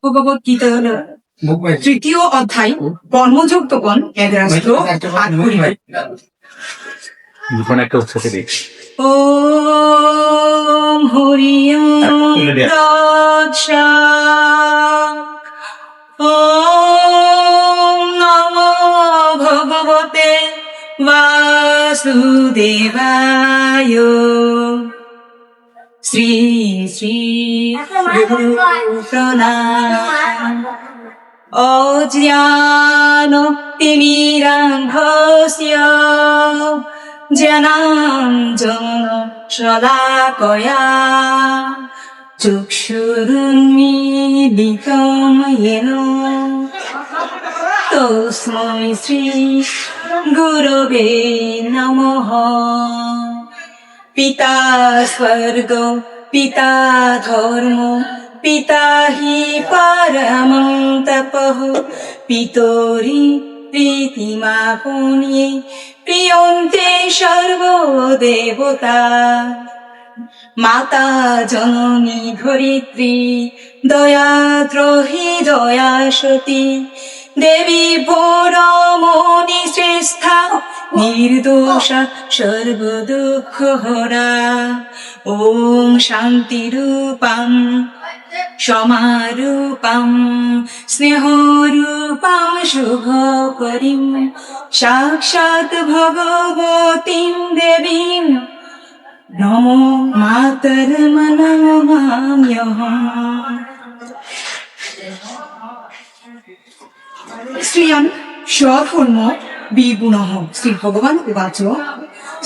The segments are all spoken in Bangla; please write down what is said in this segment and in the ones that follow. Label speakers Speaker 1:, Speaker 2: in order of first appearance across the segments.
Speaker 1: ভগবত গীতা হলো তৃতীয় অধ্যায় কর্মযোগ্যগণ এক রাষ্ট্র আট পরিবার।
Speaker 2: একটা উৎসাহে দেখি
Speaker 1: ওম হরি ওম তৎসৎ। ওম নমো ভগবতে বাসুদেবায়। শ্রী শ্রী গুরু প্রণাম। অজ্ঞান তিমিরান্ধস্য জ্ঞানাঞ্জন শলাকয়া চক্ষুরুন্মীলিতং येन তস্मै শ্রী গুরবে নমঃ। পিতা স্বর্গ পিতা ধর্ম পিতা হি পরমং তপঃ পিতরি প্রীতিমা পুণ্যে প্রিয়ন্তে সর্বদেবতা। মাতা জননী ধরিত্রী দয়াদ্রোহী দয়া সতী দেবী পরমণি শ্রেষ্ঠা নির্দোষা সর্বদুঃখহরা। ওম শান্তিরূপাং সমারূপাং স্নেহরূপাং শুভকরীং সাক্ষাৎ ভগবতীং দেবীং নমো মাতরম নমাম্যহম। শ্রিয়ান স্বধর্ম বিগুণঃ। শ্রী ভগবান উবাচ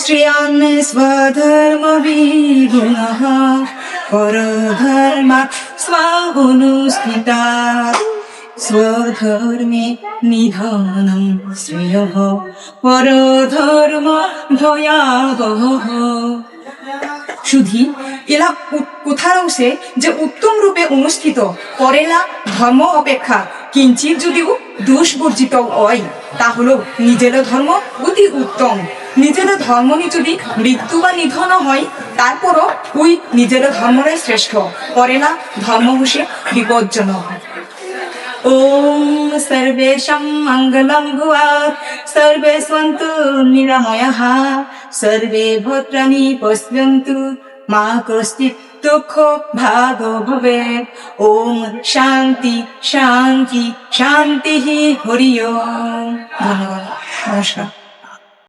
Speaker 1: শ্রিয়ান স্বধর্ম বিগুণঃ পরধর্মাৎ স্বানুষ্ঠিতাৎ। স্বধর্মে নিধনং শ্রেয়ঃ পরধর্ম ভয়াবহঃ। শুধু এলা কোথার অংশে যে উত্তম রূপে অনুষ্ঠিত করেলা ধর্ম অপেক্ষা কিঞ্চিত যদিও দুষ্বর্জিত হয়, তা হলো নিজের ধর্ম অতি উত্তম। নিজের ধর্ম যদি মৃত্যু বা নিধন হয়, তারপরও ওই নিজের ধর্মটাই শ্রেষ্ঠ। করেলা ধর্ম বসে বিপজ্জনক। ওম সর্বেষাং মঙ্গলং ভুয়াৎ সর্বে সন্তু নিরাময়াঃ সর্বে ভদ্রাণি পশ্যন্তু মা কশ্চিৎ দুঃখ ভাগ ভবেৎ। ওম শান্তি শান্তি শান্তি হরি ওম। ধন্যবাদ, নমস্কার।